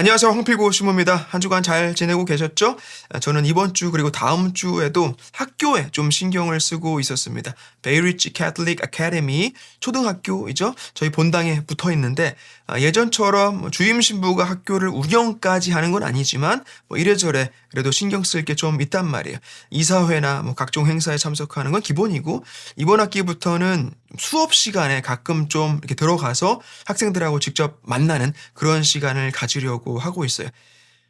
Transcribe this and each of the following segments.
안녕하세요. 황필구 신부입니다. 한 주간 잘 지내고 계셨죠? 저는 이번 주 그리고 다음 주에도 학교에 좀 신경을 쓰고 있었습니다. 베이리지 캐톨릭 아카데미 초등학교이죠. 저희 본당에 붙어 있는데 예전처럼 주임 신부가 학교를 운영까지 하는 건 아니지만 이래저래 그래도 신경 쓸 게 좀 있단 말이에요. 이사회나 각종 행사에 참석하는 건 기본이고 이번 학기부터는 수업 시간에 가끔 좀 이렇게 들어가서 학생들하고 직접 만나는 그런 시간을 가지려고 하고 있어요.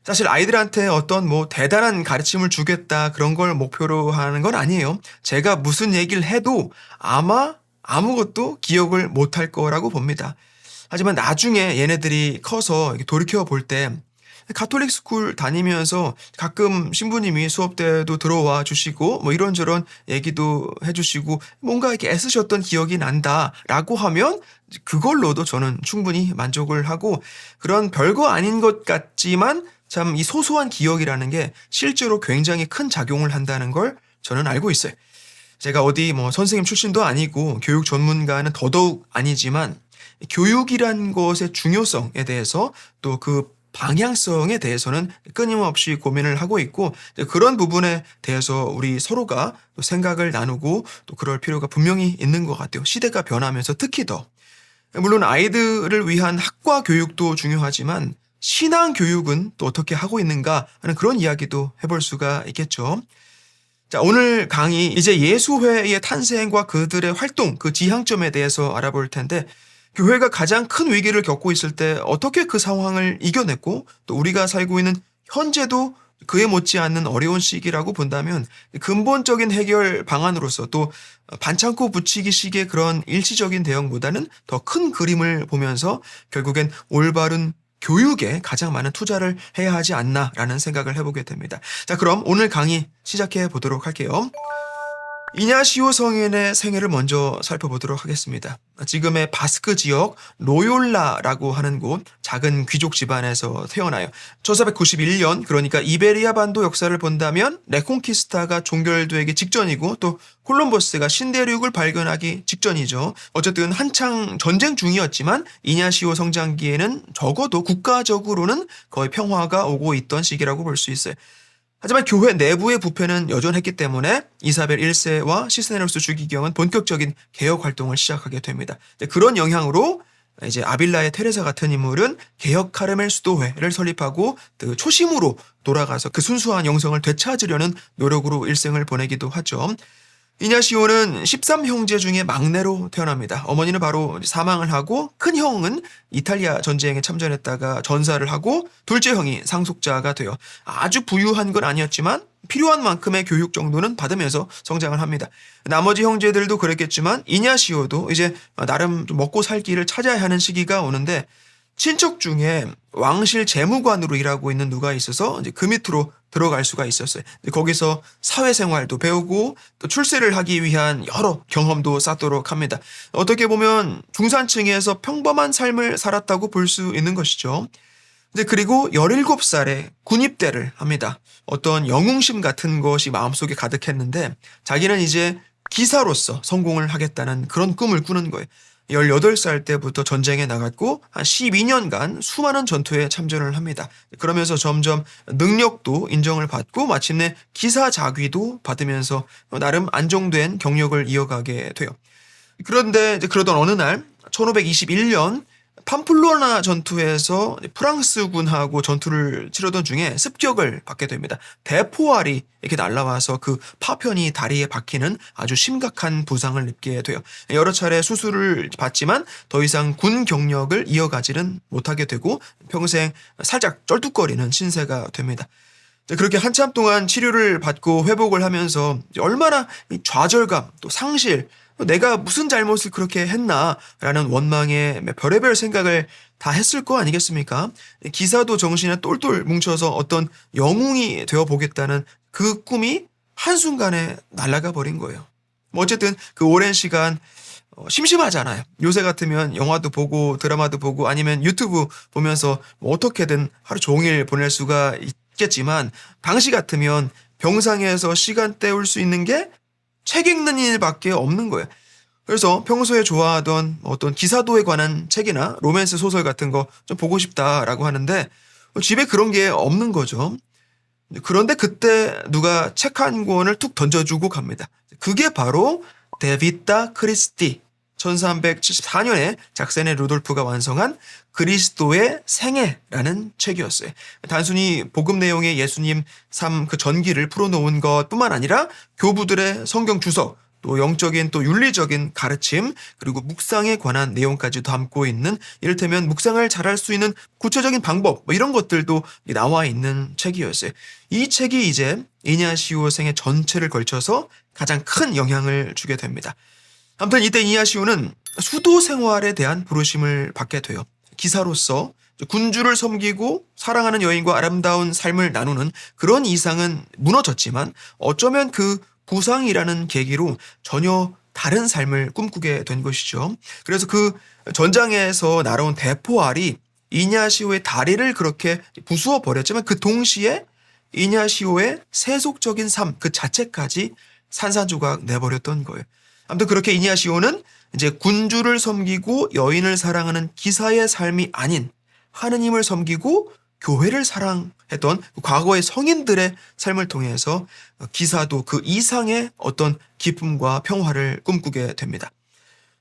사실 아이들한테 어떤 대단한 가르침을 주겠다 그런 걸 목표로 하는 건 아니에요. 제가 무슨 얘기를 해도 아마 아무것도 기억을 못할 거라고 봅니다. 하지만 나중에 얘네들이 커서 돌이켜 볼 때 가톨릭 스쿨 다니면서 가끔 신부님이 수업 때도 들어와 주시고 이런저런 얘기도 해주시고 뭔가 이렇게 애쓰셨던 기억이 난다라고 하면 그걸로도 저는 충분히 만족을 하고 그런 별거 아닌 것 같지만 참 이 소소한 기억이라는 게 실제로 굉장히 큰 작용을 한다는 걸 저는 알고 있어요. 제가 어디 선생님 출신도 아니고 교육 전문가는 더더욱 아니지만 교육이란 것의 중요성에 대해서 또 그 방향성에 대해서는 끊임없이 고민을 하고 있고 그런 부분에 대해서 우리 서로가 또 생각을 나누고 또 그럴 필요가 분명히 있는 것 같아요. 시대가 변하면서 특히 더. 물론 아이들을 위한 학과 교육도 중요하지만 신앙 교육은 또 어떻게 하고 있는가 하는 그런 이야기도 해볼 수가 있겠죠. 자, 오늘 강의 이제 예수회의 탄생과 그들의 활동, 그 지향점에 대해서 알아볼 텐데 교회가 가장 큰 위기를 겪고 있을 때 어떻게 그 상황을 이겨냈고 또 우리가 살고 있는 현재도 그에 못지않는 어려운 시기라고 본다면 근본적인 해결 방안으로서 또 반창고 붙이기식의 그런 일시적인 대응보다는 더 큰 그림을 보면서 결국엔 올바른 교육에 가장 많은 투자를 해야 하지 않나라는 생각을 해보게 됩니다. 자, 그럼 오늘 강의 시작해 보도록 할게요. 이냐시오 성인의 생애를 먼저 살펴보도록 하겠습니다. 지금의 바스크 지역 로욜라라고 하는 곳 작은 귀족 집안에서 태어나요. 1491년 그러니까 이베리아 반도 역사를 본다면 레콩키스타가 종결되기 직전이고 또 콜럼버스가 신대륙을 발견하기 직전이죠. 어쨌든 한창 전쟁 중이었지만 이냐시오 성장기에는 적어도 국가적으로는 거의 평화가 오고 있던 시기라고 볼 수 있어요. 하지만 교회 내부의 부패는 여전했기 때문에 이사벨 1세와 시스네로스 주기경은 본격적인 개혁 활동을 시작하게 됩니다. 그런 영향으로 이제 아빌라의 테레사 같은 인물은 개혁 카르멜 수도회를 설립하고 그 초심으로 돌아가서 그 순수한 영성을 되찾으려는 노력으로 일생을 보내기도 하죠. 이냐시오는 13형제 중에 막내로 태어납니다. 어머니는 바로 사망을 하고 큰 형은 이탈리아 전쟁에 참전했다가 전사를 하고 둘째 형이 상속자가 돼요. 아주 부유한 건 아니었지만 필요한 만큼의 교육 정도는 받으면서 성장을 합니다. 나머지 형제들도 그랬겠지만 이냐시오도 이제 나름 먹고 살 길을 찾아야 하는 시기가 오는데 친척 중에 왕실 재무관으로 일하고 있는 누가 있어서 이제 그 밑으로 들어갈 수가 있었어요. 거기서 사회생활도 배우고 또 출세를 하기 위한 여러 경험도 쌓도록 합니다. 어떻게 보면 중산층에서 평범한 삶을 살았다고 볼 수 있는 것이죠. 그리고 17살에 군입대를 합니다. 어떤 영웅심 같은 것이 마음속에 가득했는데 자기는 이제 기사로서 성공을 하겠다는 그런 꿈을 꾸는 거예요. 18살 때부터 전쟁에 나갔고 한 12년간 수많은 전투에 참전을 합니다. 그러면서 점점 능력도 인정을 받고 마침내 기사 자귀도 받으면서 나름 안정된 경력을 이어가게 돼요. 그런데 이제 그러던 어느 날 1521년 팜플로나 전투에서 프랑스군하고 전투를 치르던 중에 습격을 받게 됩니다. 대포알이 이렇게 날아와서 그 파편이 다리에 박히는 아주 심각한 부상을 입게 돼요. 여러 차례 수술을 받지만 더 이상 군 경력을 이어가지는 못하게 되고 평생 살짝 쩔뚝거리는 신세가 됩니다. 그렇게 한참 동안 치료를 받고 회복을 하면서 얼마나 좌절감 또 상실 내가 무슨 잘못을 그렇게 했나라는 원망에 별의별 생각을 다 했을 거 아니겠습니까? 기사도 정신에 똘똘 뭉쳐서 어떤 영웅이 되어보겠다는 그 꿈이 한순간에 날아가 버린 거예요. 어쨌든 그 오랜 시간 심심하잖아요. 요새 같으면 영화도 보고 드라마도 보고 아니면 유튜브 보면서 어떻게든 하루 종일 보낼 수가 있겠지만 당시 같으면 병상에서 시간 때울 수 있는 게 책 읽는 일밖에 없는 거예요. 그래서 평소에 좋아하던 어떤 기사도에 관한 책이나 로맨스 소설 같은 거 좀 보고 싶다라고 하는데 집에 그런 게 없는 거죠. 그런데 그때 누가 책 한 권을 툭 던져주고 갑니다. 그게 바로 데비타 크리스티 1374년에 작세네 루돌프가 완성한 그리스도의 생애라는 책이었어요. 단순히 복음 내용의 예수님 삶 그 전기를 풀어놓은 것뿐만 아니라 교부들의 성경 주석, 또 영적인 또 윤리적인 가르침, 그리고 묵상에 관한 내용까지 담고 있는, 이를테면 묵상을 잘할 수 있는 구체적인 방법, 뭐 이런 것들도 나와 있는 책이었어요. 이 책이 이제 이냐시오 생애 전체를 걸쳐서 가장 큰 영향을 주게 됩니다. 아무튼 이때 이냐시오는 수도 생활에 대한 부르심을 받게 돼요. 기사로서 군주를 섬기고 사랑하는 여인과 아름다운 삶을 나누는 그런 이상은 무너졌지만, 어쩌면 그 부상이라는 계기로 전혀 다른 삶을 꿈꾸게 된 것이죠. 그래서 그 전장에서 날아온 대포알이 이냐시오의 다리를 그렇게 부수어 버렸지만, 그 동시에 이냐시오의 세속적인 삶 그 자체까지 산산조각 내버렸던 거예요. 아무튼 그렇게 이냐시오는 이제 군주를 섬기고 여인을 사랑하는 기사의 삶이 아닌 하느님을 섬기고 교회를 사랑했던 과거의 성인들의 삶을 통해서 기사도 그 이상의 어떤 기쁨과 평화를 꿈꾸게 됩니다.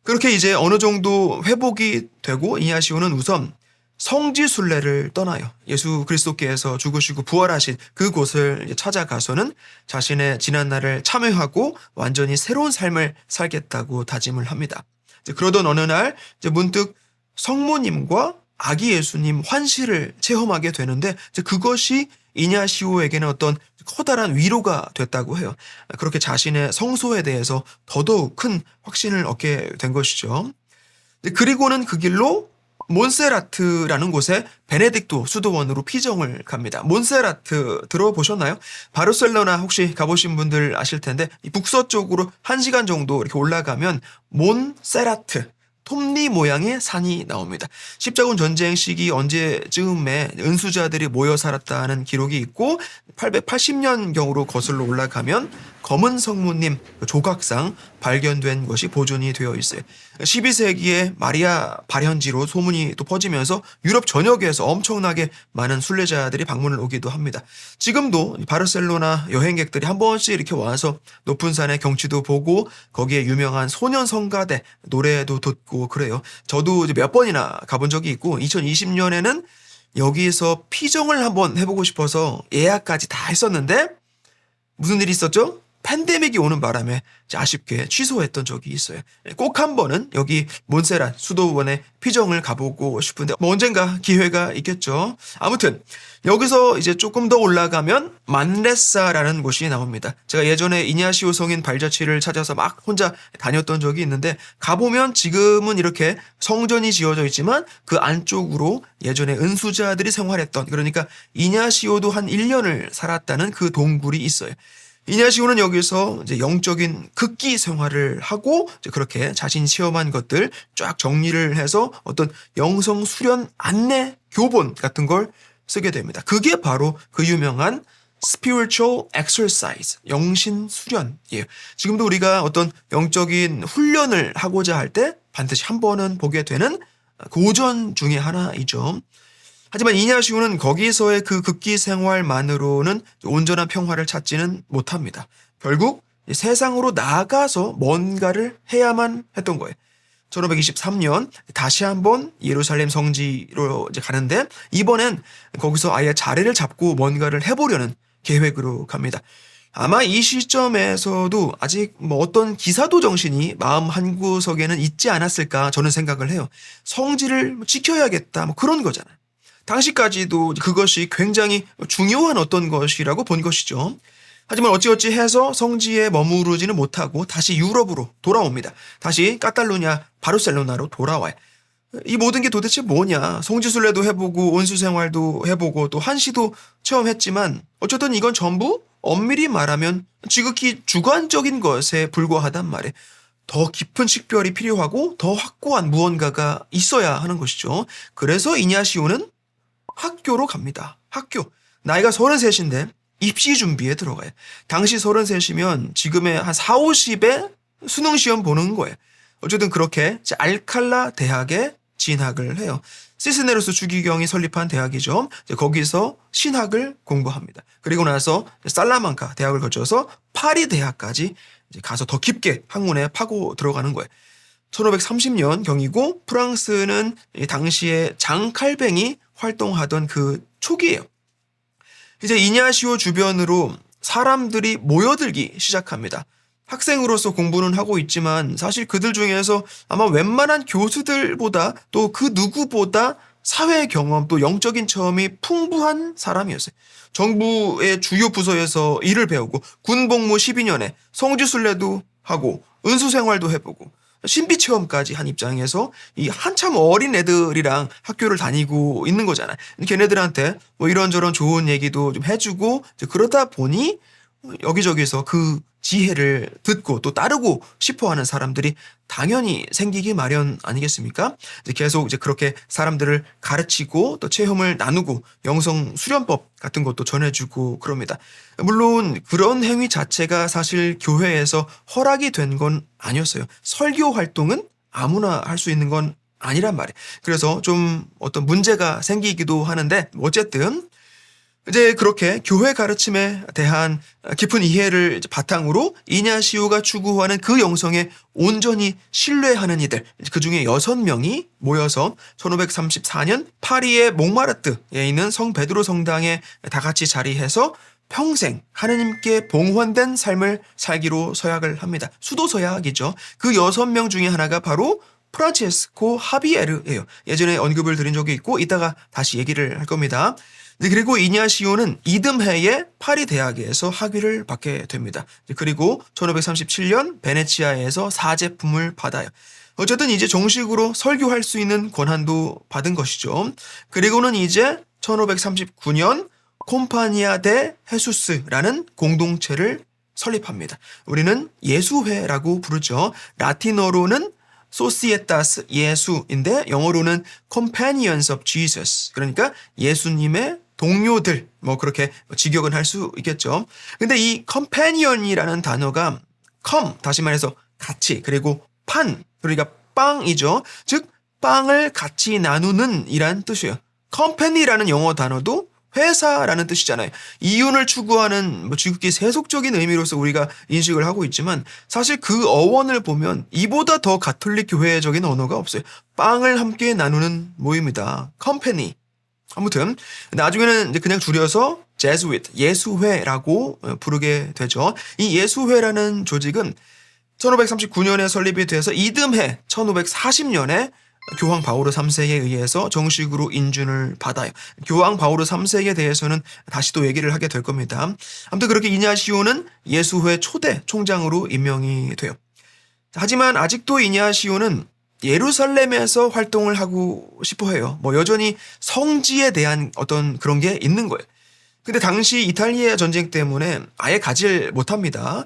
그렇게 이제 어느 정도 회복이 되고 이냐시오는 우선 성지 순례를 떠나요. 예수 그리스도께서 죽으시고 부활하신 그곳을 찾아가서는 자신의 지난날을 참회하고 완전히 새로운 삶을 살겠다고 다짐을 합니다. 그러던 어느 날 문득 성모님과 아기 예수님 환시를 체험하게 되는데, 그것이 이냐시오에게는 어떤 커다란 위로가 됐다고 해요. 그렇게 자신의 성소에 대해서 더더욱 큰 확신을 얻게 된 것이죠. 그리고는 그 길로 몬세라트라는 곳에 베네딕토 수도원으로 피정을 갑니다. 몬세라트 들어보셨나요? 바르셀로나 혹시 가보신 분들 아실 텐데, 이 북서쪽으로 1시간 정도 이렇게 올라가면 몬세라트, 톱니 모양의 산이 나옵니다. 십자군 전쟁 시기 언제쯤에 은수자들이 모여 살았다는 기록이 있고, 880년경으로 거슬러 올라가면 검은 성모님 조각상 발견된 것이 보존이 되어 있어요. 12세기에 마리아 발현지로 소문이 또 퍼지면서 유럽 전역에서 엄청나게 많은 순례자들이 방문을 오기도 합니다. 지금도 바르셀로나 여행객들이 한 번씩 이렇게 와서 높은 산의 경치도 보고 거기에 유명한 소년 성가대 노래도 듣고 그래요. 저도 이제 몇 번이나 가본 적이 있고, 2020년에는 여기서 피정을 한번 해보고 싶어서 예약까지 다 했었는데 무슨 일이 있었죠? 팬데믹이 오는 바람에 아쉽게 취소했던 적이 있어요. 꼭 한 번은 여기 몬세란 수도원에 피정을 가보고 싶은데 뭐 언젠가 기회가 있겠죠. 아무튼 여기서 이제 조금 더 올라가면 만레사라는 곳이 나옵니다. 제가 예전에 이냐시오 성인 발자취를 찾아서 막 혼자 다녔던 적이 있는데, 가보면 지금은 이렇게 성전이 지어져 있지만 그 안쪽으로 예전에 은수자들이 생활했던, 그러니까 이냐시오도 한 1년을 살았다는 그 동굴이 있어요. 이냐시오는 여기서 이제 영적인 극기 생활을 하고 이제 그렇게 자신이 체험한 것들 쫙 정리를 해서 어떤 영성 수련 안내 교본 같은 걸 쓰게 됩니다. 그게 바로 그 유명한 spiritual exercise, 영신 수련이에요. 지금도 우리가 어떤 영적인 훈련을 하고자 할 때 반드시 한 번은 보게 되는 고전 중에 하나이죠. 하지만 이냐시오는 거기서의 그 극기 생활만으로는 온전한 평화를 찾지는 못합니다. 결국 세상으로 나가서 뭔가를 해야만 했던 거예요. 1523년 다시 한번 예루살렘 성지로 이제 가는데, 이번엔 거기서 아예 자리를 잡고 뭔가를 해보려는 계획으로 갑니다. 아마 이 시점에서도 아직 뭐 어떤 기사도 정신이 마음 한구석에는 있지 않았을까 저는 생각을 해요. 성지를 지켜야겠다 뭐 그런 거잖아요. 당시까지도 그것이 굉장히 중요한 어떤 것이라고 본 것이죠. 하지만 어찌어찌 해서 성지에 머무르지는 못하고 다시 유럽으로 돌아옵니다. 다시 카탈루냐 바르셀로나로 돌아와요. 이 모든 게 도대체 뭐냐. 성지순례도 해보고 온수생활도 해보고 또 한시도 체험했지만 어쨌든 이건 전부 엄밀히 말하면 지극히 주관적인 것에 불과하단 말이에요. 더 깊은 식별이 필요하고 더 확고한 무언가가 있어야 하는 것이죠. 그래서 이냐시오는 학교로 갑니다. 학교. 나이가 33인데 입시 준비에 들어가요. 당시 33이면 지금의 한 4, 50에 수능 시험 보는 거예요. 어쨌든 그렇게 알칼라 대학에 진학을 해요. 시스네로스 주기경이 설립한 대학이죠. 이제 거기서 신학을 공부합니다. 그리고 나서 살라망카 대학을 거쳐서 파리 대학까지 이제 가서 더 깊게 학문에 파고 들어가는 거예요. 1530년 경이고 프랑스는 당시에 장칼뱅이 활동하던 그 초기예요. 이제 이냐시오 주변으로 사람들이 모여들기 시작합니다. 학생으로서 공부는 하고 있지만 사실 그들 중에서 아마 웬만한 교수들보다 또 그 누구보다 사회 경험 또 영적인 체험이 풍부한 사람이었어요. 정부의 주요 부서에서 일을 배우고 군복무 12년에 성지순례도 하고 은수생활도 해보고 신비체험까지 한 입장에서 이 한참 어린 애들이랑 학교를 다니고 있는 거잖아요. 걔네들한테 뭐 이런저런 좋은 얘기도 좀 해주고 그러다 보니 여기저기서 그 지혜를 듣고 또 따르고 싶어하는 사람들이 당연히 생기기 마련 아니겠습니까? 이제 계속 이제 그렇게 사람들을 가르치고 또 체험을 나누고 영성 수련법 같은 것도 전해주고 그럽니다. 물론 그런 행위 자체가 사실 교회에서 허락이 된 건 아니었어요. 설교 활동은 아무나 할 수 있는 건 아니란 말이에요. 그래서 좀 어떤 문제가 생기기도 하는데 어쨌든 이제 그렇게 교회 가르침에 대한 깊은 이해를 바탕으로 이냐시오가 추구하는 그 영성에 온전히 신뢰하는 이들, 그 중에 6명이 모여서 1534년 파리의 몽마르트에 있는 성 베드로 성당에 다 같이 자리해서 평생 하느님께 봉헌된 삶을 살기로 서약을 합니다. 수도 서약이죠. 그 6명 중에 하나가 바로 프란체스코 하비에르예요. 예전에 언급을 드린 적이 있고 이따가 다시 얘기를 할 겁니다. 그리고 이냐시오는 이듬해에 파리 대학에서 학위를 받게 됩니다. 그리고 1537년 베네치아에서 사제품을 받아요. 어쨌든 이제 정식으로 설교할 수 있는 권한도 받은 것이죠. 그리고는 이제 1539년 콤파니아 데 헤수스라는 공동체를 설립합니다. 우리는 예수회라고 부르죠. 라틴어로는 소시에타스 예수인데 영어로는 Companions of Jesus. 그러니까 예수님의 동료들 뭐 그렇게 직역은 할 수 있겠죠. 근데 이 companion이라는 단어가 다시 말해서 같이 그리고 그러니까 빵이죠. 즉 빵을 같이 나누는 이란 뜻이에요. company라는 영어 단어도 회사라는 뜻이잖아요. 이윤을 추구하는 뭐 지극히 세속적인 의미로서 우리가 인식을 하고 있지만 사실 그 어원을 보면 이보다 더 가톨릭 교회적인 언어가 없어요. 빵을 함께 나누는 모임이다. 컴퍼니. 아무튼 나중에는 이제 그냥 줄여서 제수잇, 예수회라고 부르게 되죠. 이 예수회라는 조직은 1539년에 설립이 돼서 이듬해 1540년에 교황 바오르 3세에 의해서 정식으로 인준을 받아요. 교황 바오르 3세에 대해서는 다시 또 얘기를 하게 될 겁니다. 아무튼 그렇게 이냐시오는 예수회 초대 총장으로 임명이 돼요. 하지만 아직도 이냐시오는 예루살렘에서 활동을 하고 싶어 해요. 뭐 여전히 성지에 대한 어떤 그런 게 있는 거예요. 근데 당시 이탈리아 전쟁 때문에 아예 가질 못합니다.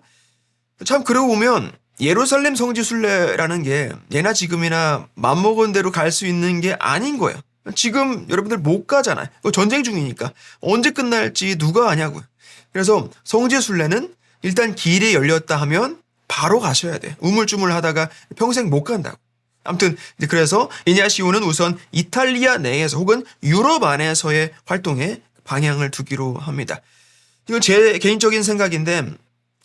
참 그러고 보면 예루살렘 성지순례라는 게 예나 지금이나 맘먹은 대로 갈 수 있는 게 아닌 거예요. 지금 여러분들 못 가잖아요. 전쟁 중이니까. 언제 끝날지 누가 아냐고요. 그래서 성지순례는 일단 길이 열렸다 하면 바로 가셔야 돼. 우물쭈물 하다가 평생 못 간다고. 아무튼 그래서 이냐시오는 우선 이탈리아 내에서 혹은 유럽 안에서의 활동에 방향을 두기로 합니다. 이건 제 개인적인 생각인데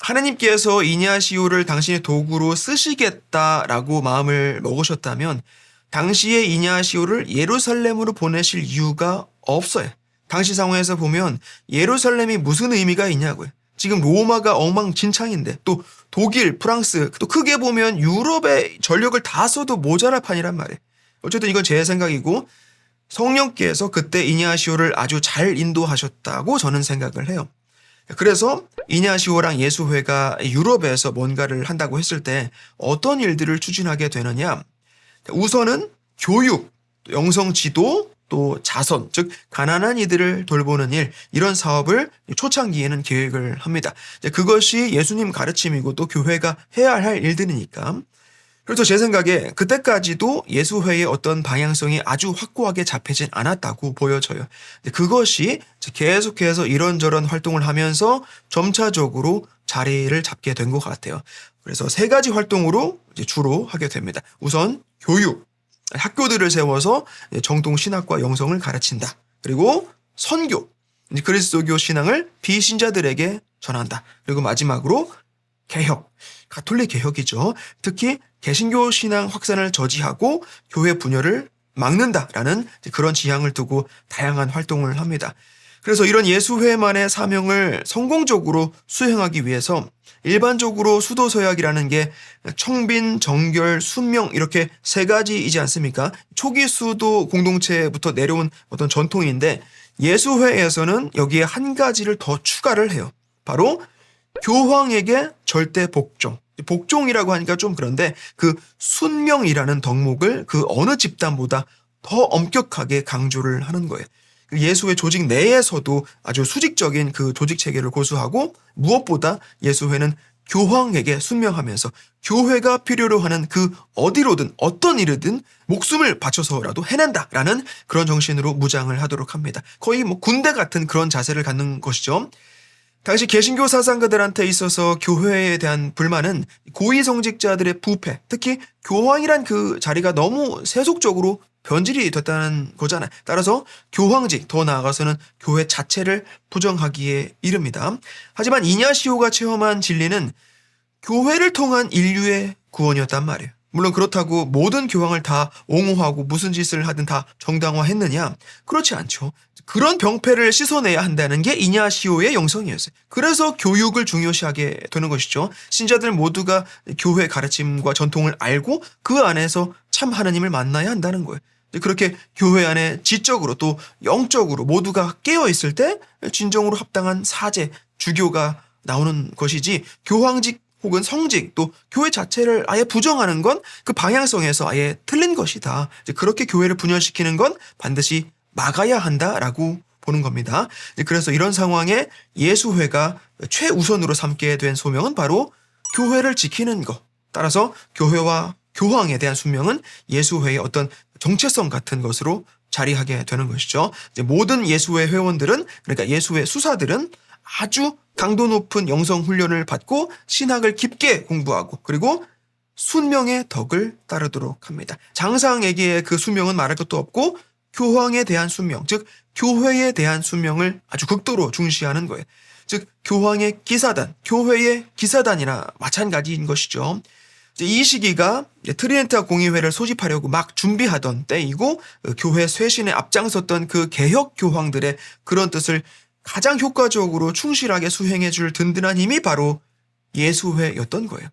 하나님께서 이냐시오를 당신의 도구로 쓰시겠다라고 마음을 먹으셨다면 당시에 이냐시오를 예루살렘으로 보내실 이유가 없어요. 당시 상황에서 보면 예루살렘이 무슨 의미가 있냐고요. 지금 로마가 엉망진창인데 또 독일, 프랑스 또 크게 보면 유럽의 전력을 다 써도 모자랄 판이란 말이에요. 어쨌든 이건 제 생각이고 성령께서 그때 이냐시오를 아주 잘 인도하셨다고 저는 생각을 해요. 그래서 이냐시오랑 예수회가 유럽에서 뭔가를 한다고 했을 때 어떤 일들을 추진하게 되느냐. 우선은 교육, 영성 지도, 또 자선, 즉 가난한 이들을 돌보는 일, 이런 사업을 초창기에는 계획을 합니다. 그것이 예수님 가르침이고 또 교회가 해야 할 일들이니까. 그래서 제 생각에 그때까지도 예수회의 어떤 방향성이 아주 확고하게 잡히진 않았다고 보여져요. 그것이 계속해서 이런저런 활동을 하면서 점차적으로 자리를 잡게 된 것 같아요. 그래서 3가지 활동으로 이제 주로 하게 됩니다. 우선 교육, 학교들을 세워서 정통 신학과 영성을 가르친다. 그리고 선교, 그리스도교 신앙을 비신자들에게 전한다. 그리고 마지막으로 개혁, 가톨릭 개혁이죠. 특히 개신교 신앙 확산을 저지하고 교회 분열을 막는다라는 그런 지향을 두고 다양한 활동을 합니다. 그래서 이런 예수회만의 사명을 성공적으로 수행하기 위해서 일반적으로 수도서약이라는 게 청빈, 정결, 순명 이렇게 세 가지이지 않습니까? 초기 수도 공동체부터 내려온 어떤 전통인데 예수회에서는 여기에 한 가지를 더 추가를 해요. 바로 교황에게 절대 복종. 복종이라고 하니까 좀 그런데 그 순명이라는 덕목을 그 어느 집단보다 더 엄격하게 강조를 하는 거예요. 예수회 조직 내에서도 아주 수직적인 그 조직 체계를 고수하고 무엇보다 예수회는 교황에게 순명하면서 교회가 필요로 하는 그 어디로든 어떤 일이든 목숨을 바쳐서라도 해낸다라는 그런 정신으로 무장을 하도록 합니다. 거의 뭐 군대 같은 그런 자세를 갖는 것이죠. 당시 개신교 사상가들한테 있어서 교회에 대한 불만은 고위성직자들의 부패, 특히 교황이란 그 자리가 너무 세속적으로 변질이 됐다는 거잖아요. 따라서 교황직, 더 나아가서는 교회 자체를 부정하기에 이릅니다. 하지만 이냐시오가 체험한 진리는 교회를 통한 인류의 구원이었단 말이에요. 물론 그렇다고 모든 교황을 다 옹호하고 무슨 짓을 하든 다 정당화했느냐? 그렇지 않죠. 그런 병폐를 씻어내야 한다는 게 이냐시오의 영성이었어요. 그래서 교육을 중요시하게 되는 것이죠. 신자들 모두가 교회 가르침과 전통을 알고 그 안에서 참 하나님을 만나야 한다는 거예요. 그렇게 교회 안에 지적으로 또 영적으로 모두가 깨어있을 때 진정으로 합당한 사제, 주교가 나오는 것이지 교황직 혹은 성직 또 교회 자체를 아예 부정하는 건 그 방향성에서 아예 틀린 것이다. 그렇게 교회를 분열시키는 건 반드시 막아야 한다라고 보는 겁니다. 그래서 이런 상황에 예수회가 최우선으로 삼게 된 소명은 바로 교회를 지키는 것. 따라서 교회와 교황에 대한 순명은 예수회의 어떤 정체성 같은 것으로 자리하게 되는 것이죠. 이제 모든 예수회 회원들은 그러니까 예수회 수사들은 아주 강도 높은 영성 훈련을 받고 신학을 깊게 공부하고 그리고 순명의 덕을 따르도록 합니다. 장상에게 그 순명은 말할 것도 없고 교황에 대한 순명, 즉 교회에 대한 순명을 아주 극도로 중시하는 거예요. 즉 교황의 기사단, 교회의 기사단이나 마찬가지인 것이죠. 이 시기가 트리엔트 공의회를 소집하려고 막 준비하던 때이고 교회 쇄신에 앞장섰던 그 개혁 교황들의 그런 뜻을 가장 효과적으로 충실하게 수행해 줄 든든한 힘이 바로 예수회였던 거예요.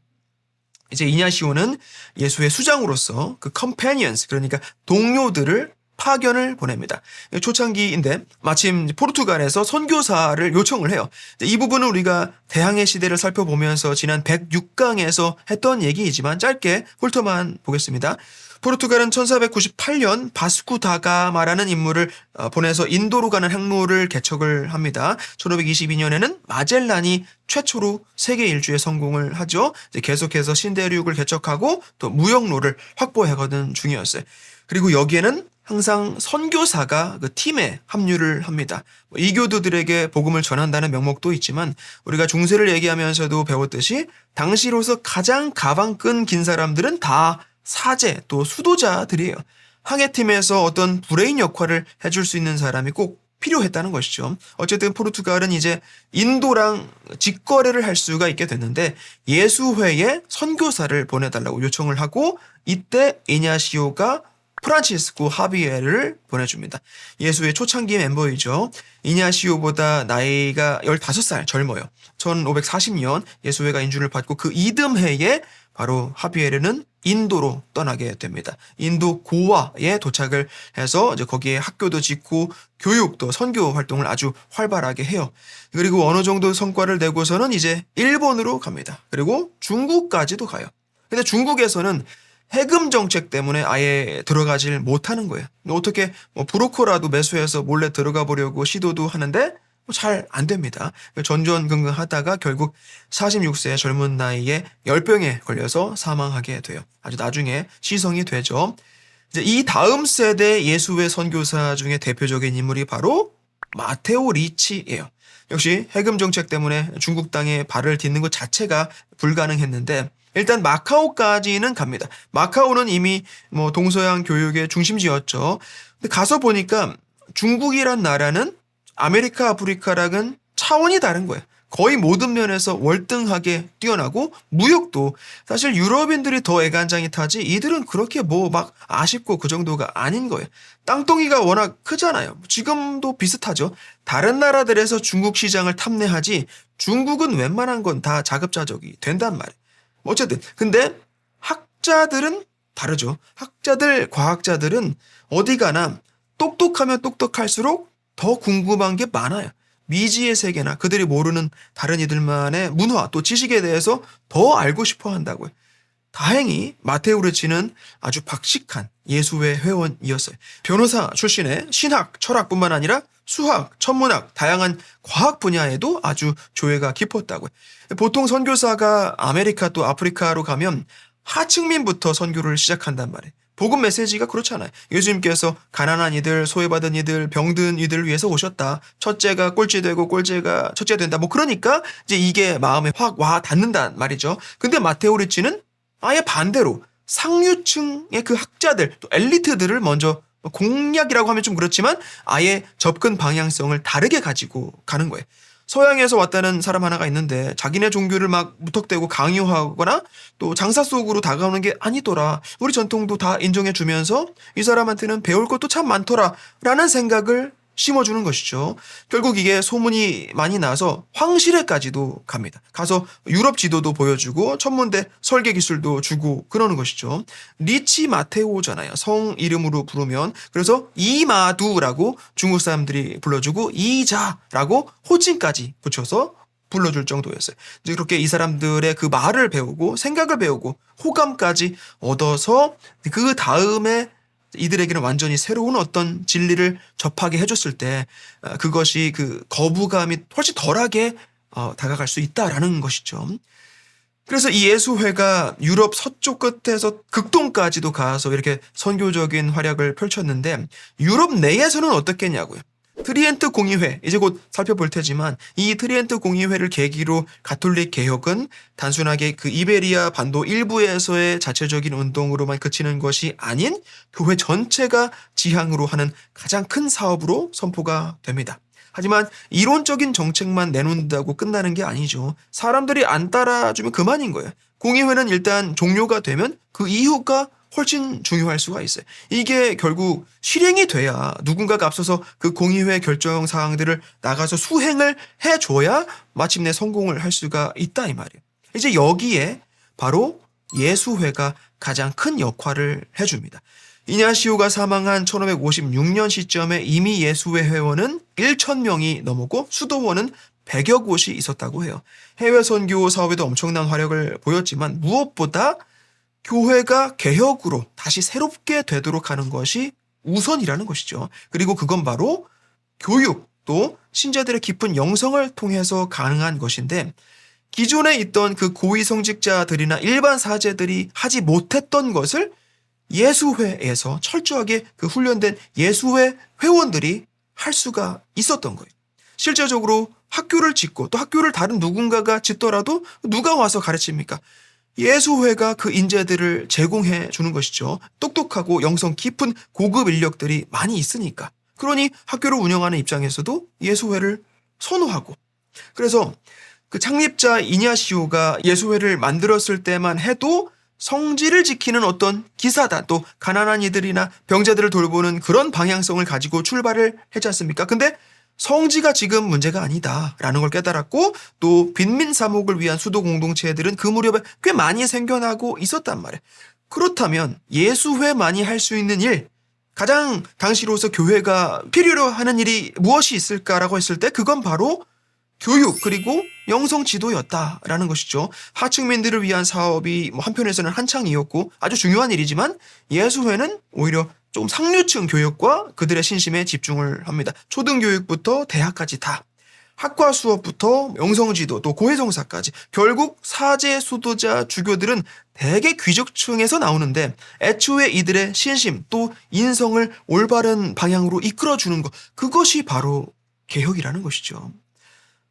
이제 이냐시오는 예수회 수장으로서 그 companions, 그러니까 동료들을 파견을 보냅니다. 초창기인데 마침 포르투갈에서 선교사를 요청을 해요. 이 부분은 우리가 대항해 시대를 살펴보면서 지난 106강에서 했던 얘기이지만 짧게 훑어만 보겠습니다. 포르투갈은 1498년 바스쿠 다가마라는 인물을 보내서 인도로 가는 항로를 개척을 합니다. 1522년에는 마젤란이 최초로 세계 일주에 성공을 하죠. 이제 계속해서 신대륙을 개척하고 또 무역로를 확보해가던 중이었어요. 그리고 여기에는 항상 선교사가 그 팀에 합류를 합니다. 이교도들에게 복음을 전한다는 명목도 있지만 우리가 중세를 얘기하면서도 배웠듯이 당시로서 가장 가방 끈 긴 사람들은 다 사제 또 수도자들이에요. 항해팀에서 어떤 브레인 역할을 해줄 수 있는 사람이 꼭 필요했다는 것이죠. 어쨌든 포르투갈은 이제 인도랑 직거래를 할 수가 있게 됐는데 예수회에 선교사를 보내달라고 요청을 하고 이때 이냐시오가 프란치스코 하비에르를 보내줍니다. 예수의 초창기 멤버이죠. 이냐시오보다 나이가 15살 젊어요. 1540년 예수회가 인준을 받고 그 이듬해에 바로 하비에르는 인도로 떠나게 됩니다. 인도 고아에 도착을 해서 이제 거기에 학교도 짓고 교육도 선교 활동을 아주 활발하게 해요. 그리고 어느 정도 성과를 내고서는 이제 일본으로 갑니다. 그리고 중국까지도 가요. 근데 중국에서는 해금 정책 때문에 아예 들어가질 못하는 거예요. 어떻게 브로커라도 매수해서 몰래 들어가 보려고 시도도 하는데 잘 안 됩니다. 전전긍긍하다가 결국 46세 젊은 나이에 열병에 걸려서 사망하게 돼요. 아주 나중에 시성이 되죠. 이제 이 다음 세대 예수회 선교사 중에 대표적인 인물이 바로 마테오 리치예요. 역시 해금 정책 때문에 중국 땅에 발을 딛는 것 자체가 불가능했는데 일단 마카오까지는 갑니다. 마카오는 이미 뭐 동서양 교육의 중심지였죠. 근데 가서 보니까 중국이란 나라는 아메리카, 아프리카랑은 차원이 다른 거예요. 거의 모든 면에서 월등하게 뛰어나고 무역도 사실 유럽인들이 더 애간장이 타지 이들은 그렇게 뭐 막 아쉽고 그 정도가 아닌 거예요. 땅덩이가 워낙 크잖아요. 지금도 비슷하죠. 다른 나라들에서 중국 시장을 탐내하지 중국은 웬만한 건 다 자급자족이 된단 말이에요. 어쨌든 근데 학자들은 다르죠. 학자들, 과학자들은 어디 가나 똑똑하면 똑똑할수록 더 궁금한 게 많아요. 미지의 세계나 그들이 모르는 다른 이들만의 문화 또 지식에 대해서 더 알고 싶어 한다고요. 다행히 마테오 리치는 아주 박식한 예수회 회원이었어요. 변호사 출신의 신학, 철학뿐만 아니라 수학, 천문학, 다양한 과학 분야에도 아주 조예가 깊었다고요. 보통 선교사가 아메리카 또 아프리카로 가면 하층민부터 선교를 시작한단 말이에요. 복음 메시지가 그렇잖아요. 예수님께서 가난한 이들, 소외받은 이들, 병든 이들을 위해서 오셨다. 첫째가 꼴찌되고 꼴찌가 첫째 된다. 뭐 그러니까 이제 이게 마음에 확 와 닿는단 말이죠. 근데 마테오 리치는 아예 반대로 상류층의 그 학자들, 또 엘리트들을 먼저 공략이라고 하면 좀 그렇지만 아예 접근 방향성을 다르게 가지고 가는 거예요. 서양에서 왔다는 사람 하나가 있는데 자기네 종교를 막 무턱대고 강요하거나 또 장사 속으로 다가오는 게 아니더라. 우리 전통도 다 인정해 주면서 이 사람한테는 배울 것도 참 많더라 라는 생각을 심어주는 것이죠. 결국 이게 소문이 많이 나서 황실에까지도 갑니다. 가서 유럽 지도도 보여주고 천문대 설계 기술도 주고 그러는 것이죠. 리치 마테오잖아요. 성 이름으로 부르면. 그래서 이마두라고 중국 사람들이 불러주고 이자라고 호칭까지 붙여서 불러줄 정도였어요. 이제 그렇게 이 사람들의 그 말을 배우고 생각을 배우고 호감까지 얻어서 그 다음에 이들에게는 완전히 새로운 어떤 진리를 접하게 해줬을 때 그것이 그 거부감이 훨씬 덜하게 다가갈 수 있다라는 것이죠. 그래서 이 예수회가 유럽 서쪽 끝에서 극동까지도 가서 이렇게 선교적인 활약을 펼쳤는데 유럽 내에서는 어떻겠냐고요. 트리엔트 공의회 이제 곧 살펴볼 테지만 이 트리엔트 공의회를 계기로 가톨릭 개혁은 단순하게 그 이베리아 반도 일부에서의 자체적인 운동으로만 그치는 것이 아닌 교회 전체가 지향으로 하는 가장 큰 사업으로 선포가 됩니다. 하지만 이론적인 정책만 내놓는다고 끝나는 게 아니죠. 사람들이 안 따라주면 그만인 거예요. 공의회는 일단 종료가 되면 그 이후가 훨씬 중요할 수가 있어요. 이게 결국 실행이 돼야 누군가가 앞서서 그 공의회 결정 사항들을 나가서 수행을 해줘야 마침내 성공을 할 수가 있다 이 말이에요. 이제 여기에 바로 예수회가 가장 큰 역할을 해줍니다. 이냐시오가 사망한 1556년 시점에 이미 예수회 회원은 1,000명이 넘었고 수도원은 100여 곳이 있었다고 해요. 해외 선교 사업에도 엄청난 활약을 보였지만 무엇보다 교회가 개혁으로 다시 새롭게 되도록 하는 것이 우선이라는 것이죠. 그리고 그건 바로 교육 또 신자들의 깊은 영성을 통해서 가능한 것인데 기존에 있던 그 고위성직자들이나 일반 사제들이 하지 못했던 것을 예수회에서 철저하게 그 훈련된 예수회 회원들이 할 수가 있었던 거예요. 실제적으로 학교를 짓고 또 학교를 다른 누군가가 짓더라도 누가 와서 가르칩니까? 예수회가 그 인재들을 제공해 주는 것이죠. 똑똑하고 영성 깊은 고급 인력들이 많이 있으니까. 그러니 학교를 운영하는 입장에서도 예수회를 선호하고. 그래서 그 창립자 이냐시오가 예수회를 만들었을 때만 해도 성지를 지키는 어떤 기사단 또 가난한 이들이나 병자들을 돌보는 그런 방향성을 가지고 출발을 했지 않습니까? 근데 성지가 지금 문제가 아니다라는 걸 깨달았고 또 빈민 사목을 위한 수도 공동체들은 그 무렵에 꽤 많이 생겨나고 있었단 말이에요. 그렇다면 예수회만이 할 수 있는 일, 가장 당시로서 교회가 필요로 하는 일이 무엇이 있을까라고 했을 때 그건 바로 교육 그리고 영성 지도였다라는 것이죠. 하층민들을 위한 사업이 한편에서는 한창이었고 아주 중요한 일이지만 예수회는 오히려 좀 상류층 교육과 그들의 신심에 집중을 합니다. 초등교육부터 대학까지 다. 학과 수업부터 영성지도 또 고해성사까지 결국 사제, 수도자, 주교들은 대개 귀족층에서 나오는데 애초에 이들의 신심 또 인성을 올바른 방향으로 이끌어주는 것 그것이 바로 개혁이라는 것이죠.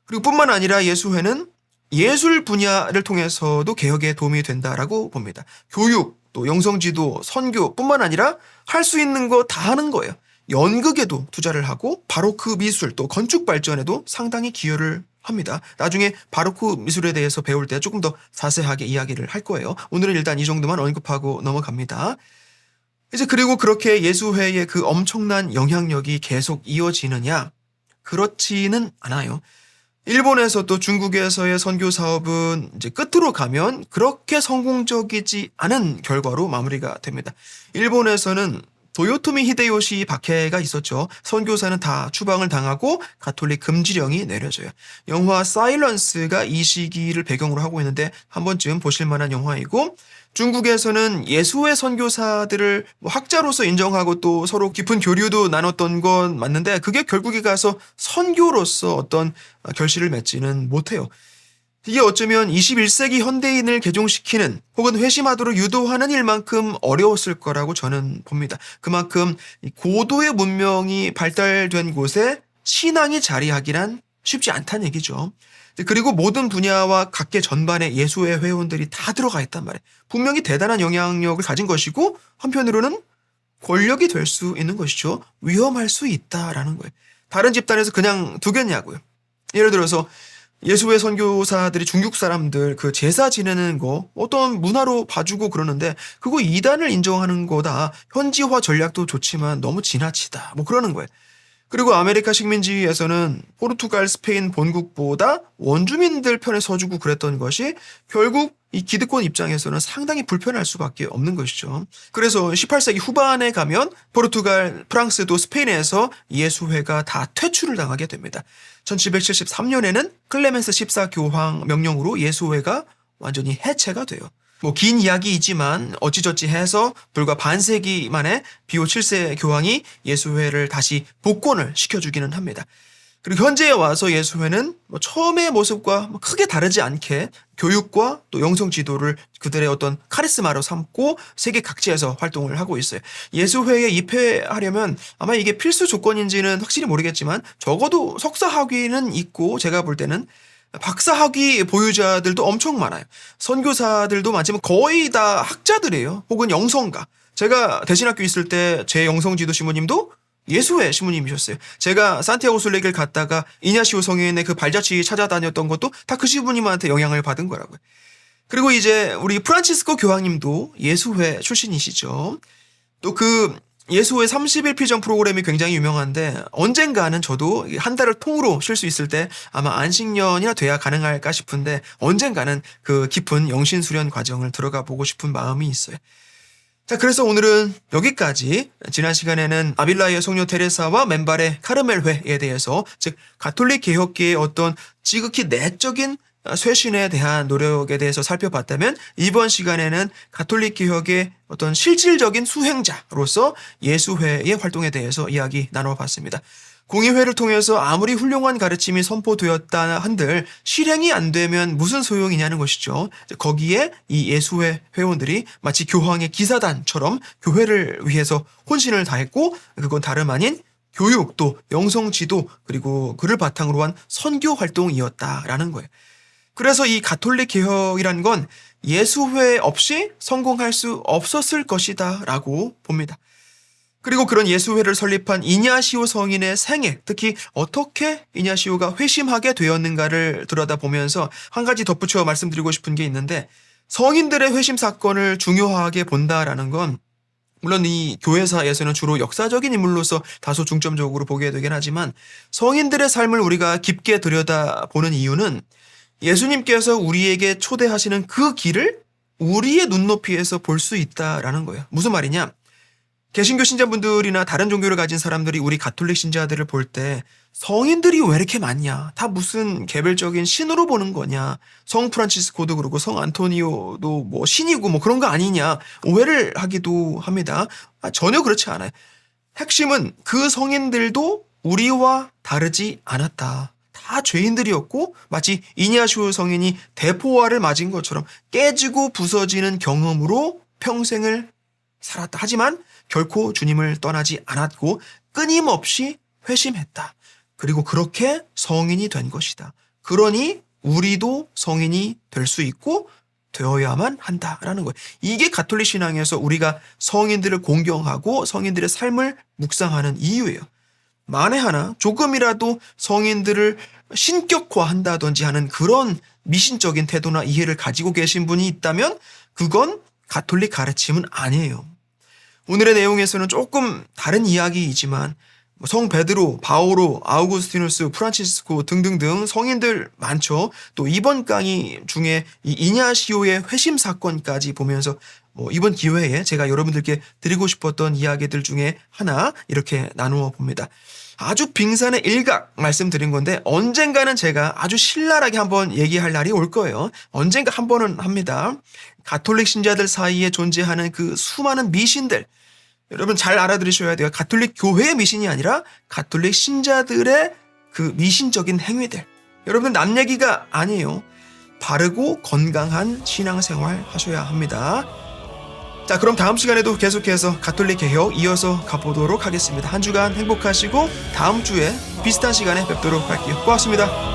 그리고 뿐만 아니라 예수회는 예술 분야를 통해서도 개혁에 도움이 된다라고 봅니다. 교육, 또 영성지도, 선교뿐만 아니라 할 수 있는 거 다 하는 거예요. 연극에도 투자를 하고 바로크 미술 또 건축 발전에도 상당히 기여를 합니다. 나중에 바로크 미술에 대해서 배울 때 조금 더 자세하게 이야기를 할 거예요. 오늘은 일단 이 정도만 언급하고 넘어갑니다. 이제 그리고 그렇게 예수회의 그 엄청난 영향력이 계속 이어지느냐? 그렇지는 않아요. 일본에서 또 중국에서의 선교 사업은 이제 끝으로 가면 그렇게 성공적이지 않은 결과로 마무리가 됩니다. 일본에서는 도요토미 히데요시 박해가 있었죠. 선교사는 다 추방을 당하고 가톨릭 금지령이 내려져요. 영화 사일런스가 이 시기를 배경으로 하고 있는데 한 번쯤 보실 만한 영화이고, 중국에서는 예수의 선교사들을 학자로서 인정하고 또 서로 깊은 교류도 나눴던 건 맞는데 그게 결국에 가서 선교로서 어떤 결실을 맺지는 못해요. 이게 어쩌면 21세기 현대인을 개종시키는 혹은 회심하도록 유도하는 일만큼 어려웠을 거라고 저는 봅니다. 그만큼 고도의 문명이 발달된 곳에 신앙이 자리하기란 쉽지 않다는 얘기죠. 그리고 모든 분야와 각계 전반의 예수의 회원들이 다 들어가 있단 말이에요. 분명히 대단한 영향력을 가진 것이고 한편으로는 권력이 될 수 있는 것이죠. 위험할 수 있다라는 거예요. 다른 집단에서 그냥 두겠냐고요. 예를 들어서 예수의 선교사들이 중국 사람들 그 제사 지내는 거 어떤 문화로 봐주고 그러는데 그거 이단을 인정하는 거다. 현지화 전략도 좋지만 너무 지나치다. 뭐 그러는 거예요. 그리고 아메리카 식민지에서는 포르투갈, 스페인 본국보다 원주민들 편에 서주고 그랬던 것이 결국 이 기득권 입장에서는 상당히 불편할 수밖에 없는 것이죠. 그래서 18세기 후반에 가면 포르투갈, 프랑스도 스페인에서 예수회가 다 퇴출을 당하게 됩니다. 1773년에는 클레멘스 14 교황 명령으로 예수회가 완전히 해체가 돼요. 뭐 긴 이야기이지만 어찌저찌 해서 불과 반세기 만에 비오 7세 교황이 예수회를 다시 복권을 시켜주기는 합니다. 그리고 현재에 와서 예수회는 뭐 처음의 모습과 크게 다르지 않게 교육과 또 영성 지도를 그들의 어떤 카리스마로 삼고 세계 각지에서 활동을 하고 있어요. 예수회에 입회하려면 아마 이게 필수 조건인지는 확실히 모르겠지만 적어도 석사 학위는 있고 제가 볼 때는 박사 학위 보유자들도 엄청 많아요. 선교사들도 많지만 거의 다 학자들이에요. 혹은 영성가. 제가 대신학교 있을 때 제 영성지도 시모님도 예수회 시모님이셨어요. 제가 산티아고 순례길 갔다가 이냐시오 성인의 그 발자취 찾아다녔던 것도 다 그 시부님한테 영향을 받은 거라고요. 그리고 이제 우리 프란치스코 교황님도 예수회 출신이시죠. 또 그 예수회 30일 피정 프로그램이 굉장히 유명한데 언젠가는 저도 한 달을 통으로 쉴 수 있을 때 아마 안식년이나 돼야 가능할까 싶은데 언젠가는 그 깊은 영신수련 과정을 들어가 보고 싶은 마음이 있어요. 자, 그래서 오늘은 여기까지. 지난 시간에는 아빌라의 성녀 테레사와 맨발의 카르멜회에 대해서, 즉 가톨릭 개혁계의 어떤 지극히 내적인 쇄신에 대한 노력에 대해서 살펴봤다면 이번 시간에는 가톨릭 개혁의 어떤 실질적인 수행자로서 예수회의 활동에 대해서 이야기 나눠봤습니다. 공의회를 통해서 아무리 훌륭한 가르침이 선포되었다 한들 실행이 안 되면 무슨 소용이냐는 것이죠. 거기에 이 예수회 회원들이 마치 교황의 기사단처럼 교회를 위해서 혼신을 다했고 그건 다름 아닌 교육 또 영성지도 그리고 그를 바탕으로 한 선교 활동이었다라는 거예요. 그래서 이 가톨릭 개혁이란 건 예수회 없이 성공할 수 없었을 것이다 라고 봅니다. 그리고 그런 예수회를 설립한 이냐시오 성인의 생애, 특히 어떻게 이냐시오가 회심하게 되었는가를 들여다보면서 한 가지 덧붙여 말씀드리고 싶은 게 있는데, 성인들의 회심 사건을 중요하게 본다라는 건 물론 이 교회사에서는 주로 역사적인 인물로서 다소 중점적으로 보게 되긴 하지만 성인들의 삶을 우리가 깊게 들여다보는 이유는 예수님께서 우리에게 초대하시는 그 길을 우리의 눈높이에서 볼 수 있다라는 거예요. 무슨 말이냐? 개신교 신자분들이나 다른 종교를 가진 사람들이 우리 가톨릭 신자들을 볼 때 성인들이 왜 이렇게 많냐? 다 무슨 개별적인 신으로 보는 거냐? 성 프란치스코도 그러고 성 안토니오도 뭐 신이고 뭐 그런 거 아니냐? 오해를 하기도 합니다. 전혀 그렇지 않아요. 핵심은 그 성인들도 우리와 다르지 않았다. 다 죄인들이었고 마치 이냐시오 성인이 대포화를 맞은 것처럼 깨지고 부서지는 경험으로 평생을 살았다. 하지만 결코 주님을 떠나지 않았고 끊임없이 회심했다. 그리고 그렇게 성인이 된 것이다. 그러니 우리도 성인이 될 수 있고 되어야만 한다라는 거예요. 이게 가톨릭 신앙에서 우리가 성인들을 공경하고 성인들의 삶을 묵상하는 이유예요. 만에 하나 조금이라도 성인들을 신격화한다든지 하는 그런 미신적인 태도나 이해를 가지고 계신 분이 있다면 그건 가톨릭 가르침은 아니에요. 오늘의 내용에서는 조금 다른 이야기이지만 성 베드로, 바오로, 아우구스티누스, 프란치스코 등등등 성인들 많죠. 또 이번 강의 중에 이 이냐시오의 회심 사건까지 보면서 이번 기회에 제가 여러분들께 드리고 싶었던 이야기들 중에 하나 이렇게 나누어 봅니다. 아주 빙산의 일각 말씀드린 건데 언젠가는 제가 아주 신랄하게 한번 얘기할 날이 올 거예요. 언젠가 한 번은 합니다. 가톨릭 신자들 사이에 존재하는 그 수많은 미신들, 여러분 잘 알아들으셔야 돼요. 가톨릭 교회의 미신이 아니라 가톨릭 신자들의 그 미신적인 행위들. 여러분들 남 얘기가 아니에요. 바르고 건강한 신앙생활 하셔야 합니다. 자, 그럼 다음 시간에도 계속해서 가톨릭 개혁 이어서 가보도록 하겠습니다. 한 주간 행복하시고 다음 주에 비슷한 시간에 뵙도록 할게요. 고맙습니다.